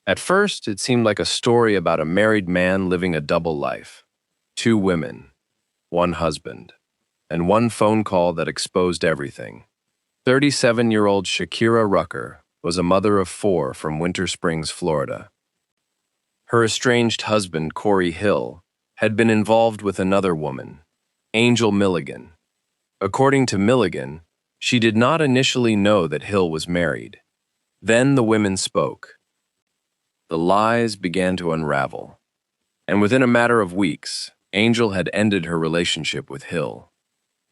At first, it seemed like a story about a married man living a double life. 2 women, 1 husband, and 1 phone call that exposed everything. 37-year-old Shakeira Rucker was a mother of 4 from Winter Springs, Florida. Her estranged husband, Cory Hill, had been involved with another woman, Angel Milligan. According to Milligan, she did not initially know that Hill was married. Then the women spoke. The lies began to unravel, and within a matter of weeks, Angel had ended her relationship with Hill.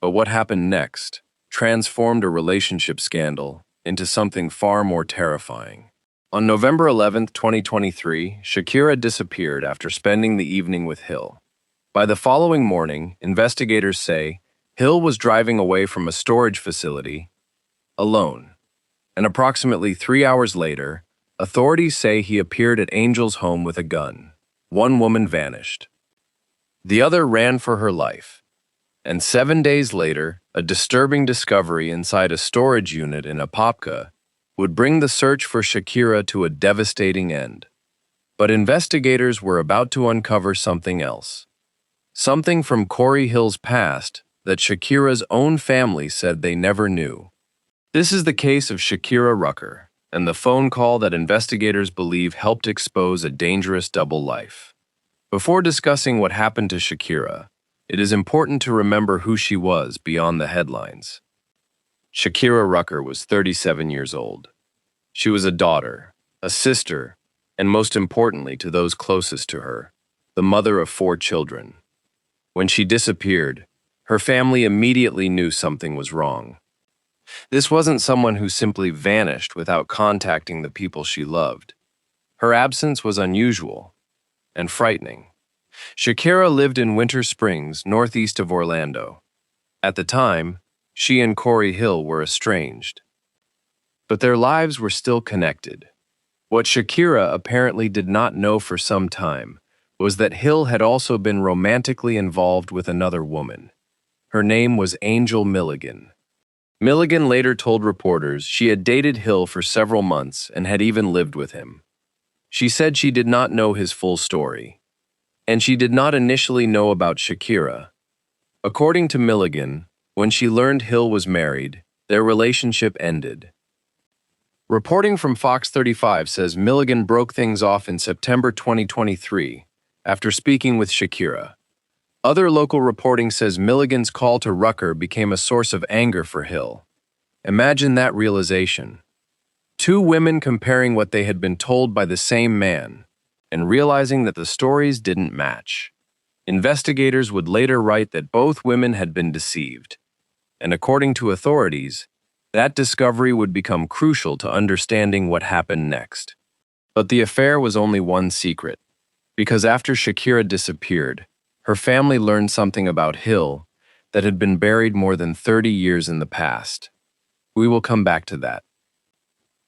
But what happened next transformed a relationship scandal into something far more terrifying. On November 11, 2023, Shakeira disappeared after spending the evening with Hill. By the following morning, investigators say Hill was driving away from a storage facility alone, and approximately 3 hours later, authorities say he appeared at Angel's home with a gun. 1 woman vanished. The other ran for her life. And 7 days later, a disturbing discovery inside a storage unit in Apopka would bring the search for Shakeira to a devastating end. But investigators were about to uncover something else. Something from Cory Hill's past that Shakeira's own family said they never knew. This is the case of Shakeira Rucker and the phone call that investigators believe helped expose a dangerous double life. Before discussing what happened to Shakeira, it is important to remember who she was beyond the headlines. Shakeira Rucker was 37 years old. She was a daughter, a sister, and most importantly to those closest to her, the mother of 4 children. When she disappeared, her family immediately knew something was wrong. This wasn't someone who simply vanished without contacting the people she loved. Her absence was unusual and frightening. Shakeira lived in Winter Springs, northeast of Orlando. At the time, she and Cory Hill were estranged. But their lives were still connected. What Shakeira apparently did not know for some time was that Hill had also been romantically involved with another woman. Her name was Angel Milligan. Milligan later told reporters she had dated Hill for several months and had even lived with him. She said she did not know his full story, and she did not initially know about Shakeira. According to Milligan, when she learned Hill was married, their relationship ended. Reporting from Fox 35 says Milligan broke things off in September 2023 after speaking with Shakeira. Other local reporting says Milligan's call to Rucker became a source of anger for Hill. Imagine that realization. 2 women comparing what they had been told by the same man and realizing that the stories didn't match. Investigators would later write that both women had been deceived, and according to authorities, that discovery would become crucial to understanding what happened next. But the affair was only one secret, because after Shakeira disappeared, her family learned something about Hill that had been buried more than 30 years in the past. We will come back to that.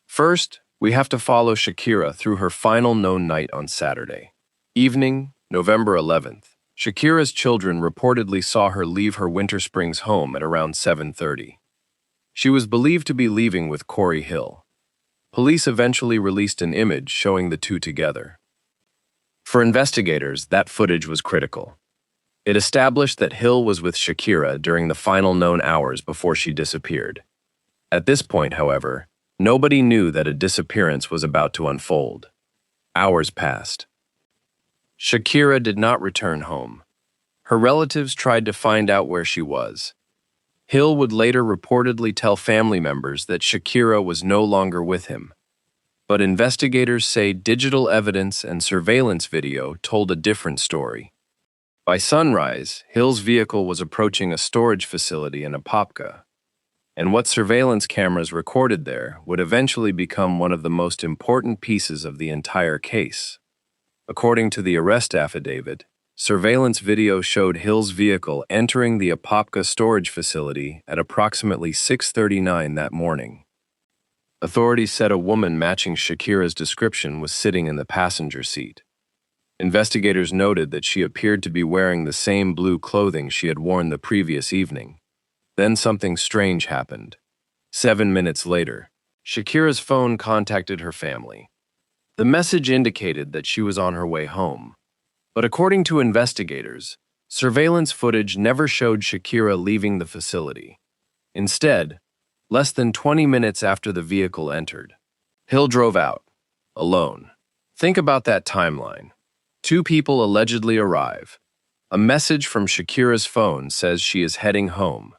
First, we have to follow Shakeira through her final known night on Saturday. Evening, November 11th, Shakeira's children reportedly saw her leave her Winter Springs home at around 7:30. She was believed to be leaving with Cory Hill. Police eventually released an image showing the 2 together. For investigators, that footage was critical. It established that Hill was with Shakeira during the final known hours before she disappeared. At this point, however, nobody knew that a disappearance was about to unfold. Hours passed. Shakeira did not return home. Her relatives tried to find out where she was. Hill would later reportedly tell family members that Shakeira was no longer with him. But investigators say digital evidence and surveillance video told a different story. By sunrise, Hill's vehicle was approaching a storage facility in Apopka, and what surveillance cameras recorded there would eventually become one of the most important pieces of the entire case. According to the arrest affidavit, surveillance video showed Hill's vehicle entering the Apopka storage facility at approximately 6:39 that morning. Authorities said a woman matching Shakeira's description was sitting in the passenger seat. Investigators noted that she appeared to be wearing the same blue clothing she had worn the previous evening. Then something strange happened. 7 minutes later, Shakeira's phone contacted her family. The message indicated that she was on her way home. But according to investigators, surveillance footage never showed Shakeira leaving the facility. Instead, less than 20 minutes after the vehicle entered, Hill drove out, alone. Think about that timeline. Two people allegedly arrive. A message from Shakeira's phone says she is heading home.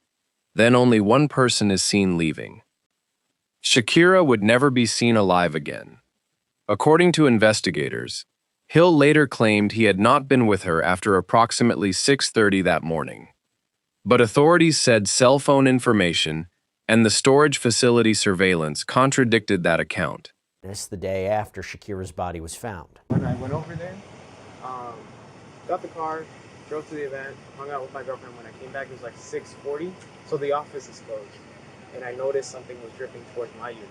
Then only one person is seen leaving. Shakeira would never be seen alive again. According to investigators, Hill later claimed he had not been with her after approximately 6:30 that morning. But authorities said cell phone information and the storage facility surveillance contradicted that account. This the day after Shakeira's body was found. When I went over there, got the car, drove to the event, hung out with my girlfriend. When I came back, it was like 6:40, so the office is closed. And I noticed something was dripping towards my unit.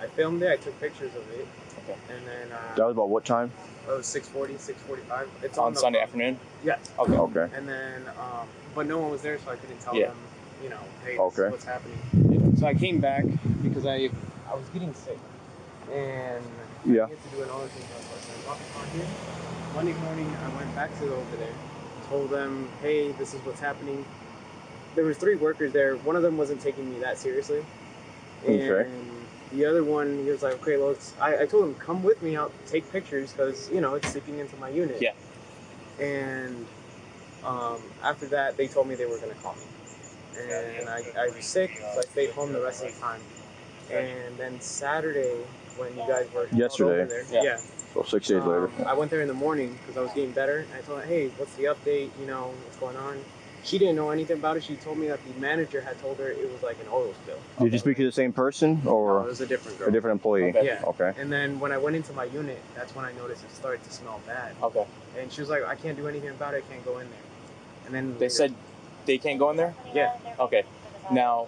I filmed it, I took pictures of it. Okay. And then... that was about what time? It was 6:40, 6:45. It's on Sunday afternoon? Yes. Okay. Okay. And then, but no one was there, so I couldn't tell them, you know, hey, this is what's happening. So I came back because I was getting sick. And I had to do another thing. So I brought the car here. Monday morning, I went back to over there, told them, hey, this is what's happening. There was 3 workers there. One of them wasn't taking me that seriously. And the other one, he was like, okay, well, I told him, come with me, I'll take pictures because, you know, it's seeping into my unit. Yeah. And after that, they told me they were going to call me. And I was sick, so I stayed home the rest of the time. And then Saturday, when you guys were over there, so 6 days later, I went there in the morning because I was getting better. And I told her, hey, what's the update? You know, what's going on? She didn't know anything about it. She told me that the manager had told her it was like an oil spill. Did you speak to the same person or? No, it was a different girl. A different employee? Okay. Yeah. Okay. And then when I went into my unit, that's when I noticed it started to smell bad. Okay. And she was like, I can't do anything about it. I can't go in there. And then they said they can't go in there? Yeah. Okay. Now,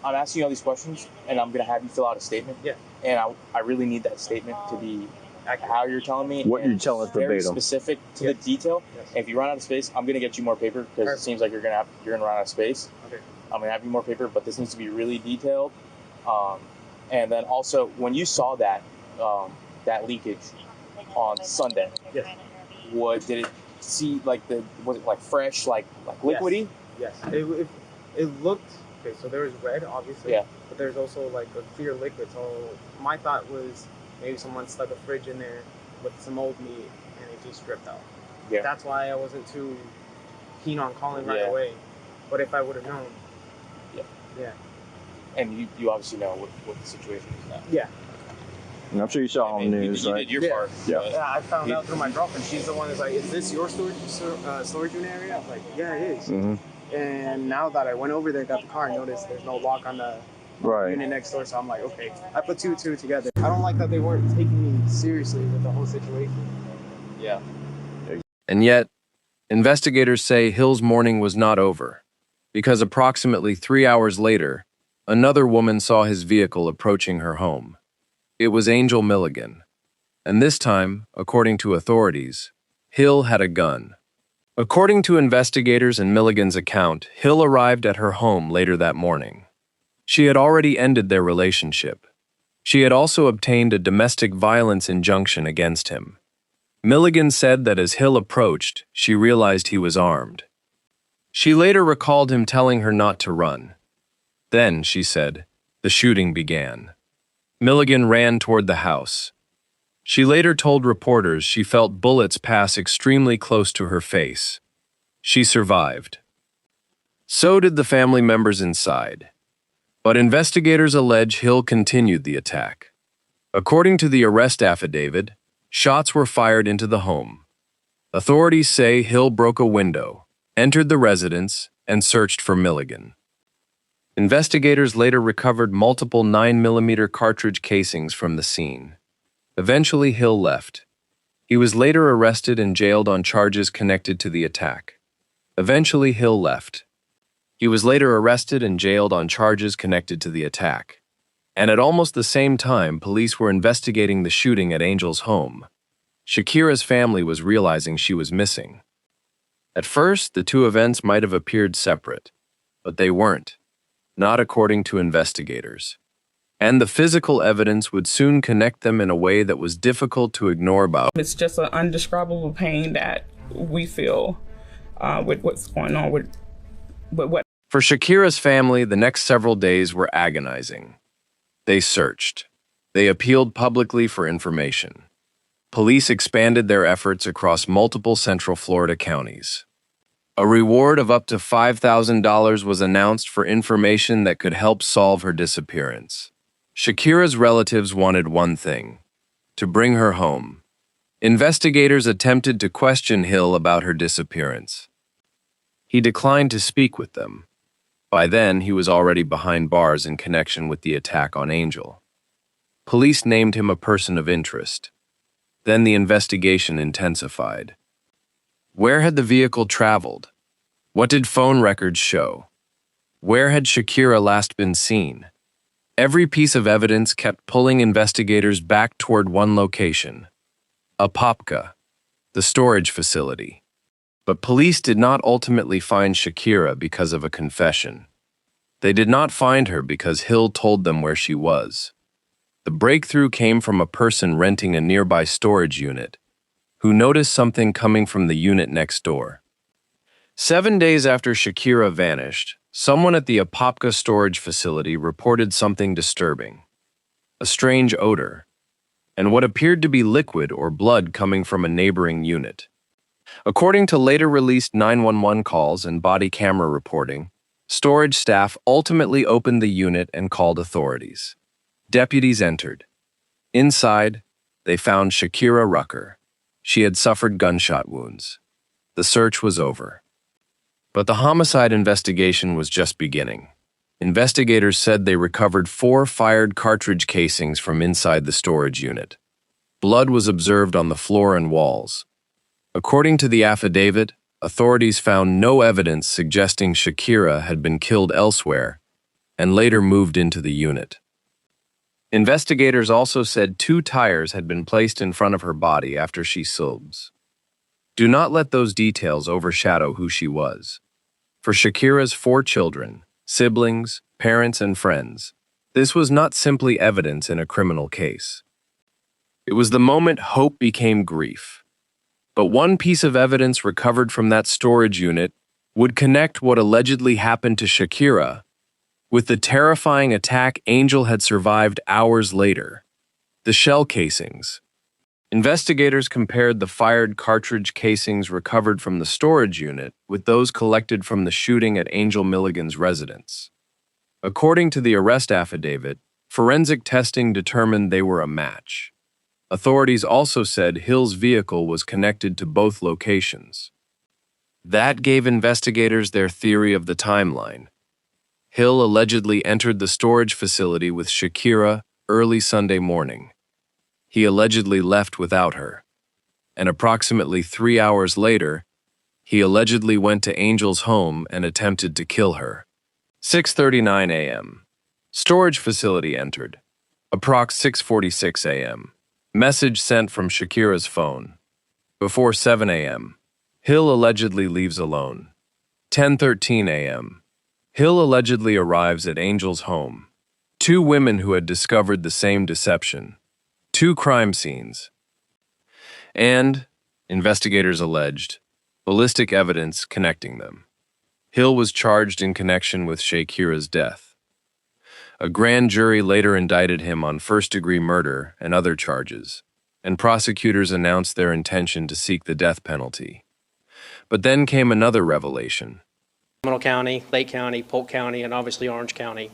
I'm asking you all these questions, and I'm going to have you fill out a statement. Yeah. And I really need that statement to be how you're telling me. What you're telling us verbatim. Very specific to the detail. Yes. And if you run out of space, I'm going to get you more paper because it seems like you're going to run out of space. Okay. I'm going to have you more paper, but this needs to be really detailed. And then also, when you saw that that leakage on Sunday, did it see was it like fresh, like liquidy? Yes. It looked okay. So there was red, obviously. Yeah. But there's also like a clear liquid. So my thought was maybe someone stuck a fridge in there with some old meat and it just dripped out. Yeah. That's why I wasn't too keen on calling right away. But if I would have known. Yeah. Yeah. And you obviously know what the situation is now. Yeah. And I'm sure you saw on the news, you right? did your part. Yeah. Yeah, I found out through my girlfriend. She's the one that's like, is this your storage unit area? I was like, yeah, it is. Mm-hmm. And now that I went over there, got the car, I noticed there's no lock on the unit next door. So I'm like, okay. I put 2 and 2 together. I don't like that they weren't taking me seriously with the whole situation. Yeah. And yet, investigators say Hill's morning was not over, because approximately 3 hours later, another woman saw his vehicle approaching her home. It was Angel Milligan. And this time, according to authorities, Hill had a gun. According to investigators and Milligan's account, Hill arrived at her home later that morning. She had already ended their relationship. She had also obtained a domestic violence injunction against him. Milligan said that as Hill approached, she realized he was armed. She later recalled him telling her not to run. Then, she said, the shooting began. Milligan ran toward the house. She later told reporters she felt bullets pass extremely close to her face. She survived. So did the family members inside. But investigators allege Hill continued the attack. According to the arrest affidavit, shots were fired into the home. Authorities say Hill broke a window, entered the residence, and searched for Milligan. Investigators later recovered multiple 9mm cartridge casings from the scene. Eventually, Hill left. He was later arrested and jailed on charges connected to the attack. Eventually, Hill left. He was later arrested and jailed on charges connected to the attack. And at almost the same time, police were investigating the shooting at Angel's home. Shakeira's family was realizing she was missing. At first, the two events might have appeared separate, but they weren't. Not according to investigators. and the physical evidence would soon connect them in a way that was difficult to ignore. It's just an undescribable pain that we feel with what's going on with what. For Shakeira's family, the next several days were agonizing. They searched. They appealed publicly for information. Police expanded their efforts across multiple Central Florida counties. A reward of up to $5,000 was announced for information that could help solve her disappearance. Shakeira's relatives wanted one thing: to bring her home. Investigators attempted to question Hill about her disappearance. He declined to speak with them. By then, he was already behind bars in connection with the attack on Angel. Police named him a person of interest. Then the investigation intensified. Where had the vehicle traveled? What did phone records show? Where had Shakeira last been seen? Every piece of evidence kept pulling investigators back toward one location: Apopka, the storage facility. But police did not ultimately find Shakeira because of a confession. They did not find her because Hill told them where she was. The breakthrough came from a person renting a nearby storage unit, who noticed something coming from the unit next door. 7 days after Shakeira vanished, someone at the Apopka storage facility reported something disturbing: a strange odor, and what appeared to be liquid or blood coming from a neighboring unit. According to later released 911 calls and body camera reporting, storage staff ultimately opened the unit and called authorities. Deputies entered. Inside, they found Shakeira Rucker. She had suffered gunshot wounds. The search was over. But the homicide investigation was just beginning. Investigators said they recovered 4 fired cartridge casings from inside the storage unit. Blood was observed on the floor and walls. According to the affidavit, authorities found no evidence suggesting Shakeira had been killed elsewhere and later moved into the unit. Investigators also said 2 tires had been placed in front of her body after she subs. Do not let those details overshadow who she was. For Shakeira's 4 children, siblings, parents, and friends, this was not simply evidence in a criminal case. It was the moment hope became grief. But one piece of evidence recovered from that storage unit would connect what allegedly happened to Shakeira with the terrifying attack Angel had survived hours later: the shell casings. Investigators compared the fired cartridge casings recovered from the storage unit with those collected from the shooting at Angel Milligan's residence. According to the arrest affidavit, forensic testing determined they were a match. Authorities also said Hill's vehicle was connected to both locations. That gave investigators their theory of the timeline. Hill allegedly entered the storage facility with Shakeira early Sunday morning. He allegedly left without her. And approximately 3 hours later, he allegedly went to Angel's home and attempted to kill her. 6:39 a.m. Storage facility entered. Approx 6:46 a.m. Message sent from Shakeira's phone. Before 7 a.m., Hill allegedly leaves alone. 10:13 a.m. Hill allegedly arrives at Angel's home. 2 women who had discovered the same deception. 2 crime scenes. And, investigators alleged, ballistic evidence connecting them. Hill was charged in connection with Shakeira's death. A grand jury later indicted him on first-degree murder and other charges, and prosecutors announced their intention to seek the death penalty. But then came another revelation. Seminole County, Lake County, Polk County, and obviously Orange County.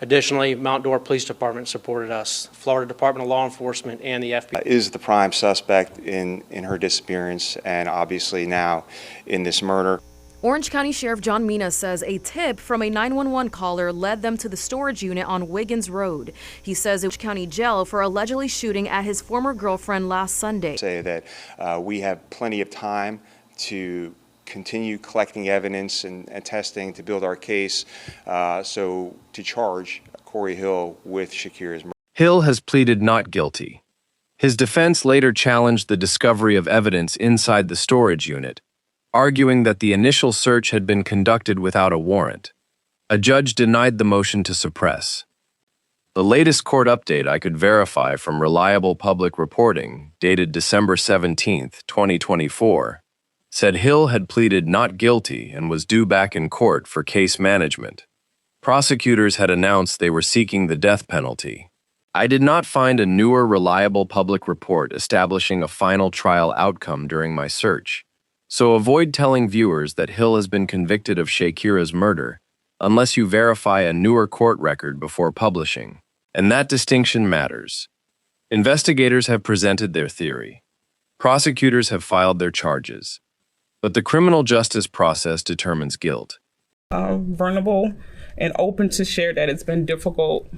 Additionally, Mount Dora Police Department supported us, Florida Department of Law Enforcement, and the FBI. Is the prime suspect in her disappearance and obviously now in this murder. Orange County Sheriff John Mina says a tip from a 911 caller led them to the storage unit on Wiggins Road. He says it was County Jail for allegedly shooting at his former girlfriend last Sunday. Say that we have plenty of time to continue collecting evidence and testing to build our case, so to charge Cory Hill with Shakeira's murder. Hill has pleaded not guilty. His defense later challenged the discovery of evidence inside the storage unit, arguing that the initial search had been conducted without a warrant. A judge denied the motion to suppress. The latest court update I could verify from reliable public reporting, dated December 17, 2024, said Hill had pleaded not guilty and was due back in court for case management. Prosecutors had announced they were seeking the death penalty. I did not find a newer reliable public report establishing a final trial outcome during my search, so avoid telling viewers that Hill has been convicted of Shakeira's murder unless you verify a newer court record before publishing. And that distinction matters. Investigators have presented their theory. Prosecutors have filed their charges. But the criminal justice process determines guilt. Vulnerable and open to share that it's been difficult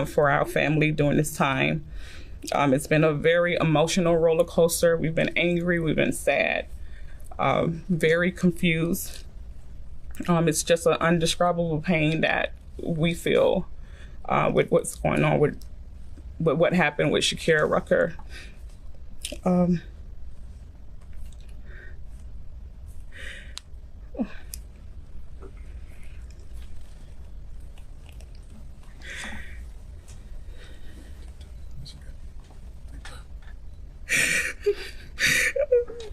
for our family during this time. It's been a very emotional roller coaster. We've been angry, we've been sad, very confused. It's just an undescribable pain that we feel with what's going on with what happened with Shakeira Rucker.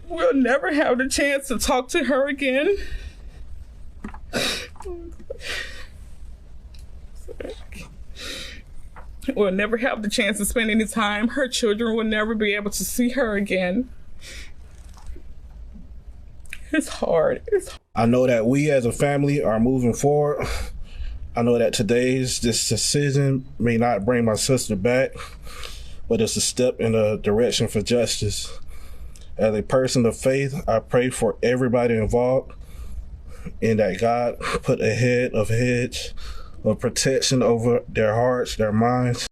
We'll never have the chance to talk to her again. We'll never have the chance to spend any time. Her children will never be able to see her again. It's hard. I know that we as a family are moving forward. I know that this decision may not bring my sister back, but it's a step in the direction for justice. As a person of faith, I pray for everybody involved and that God put a hedge of protection over their hearts, their minds.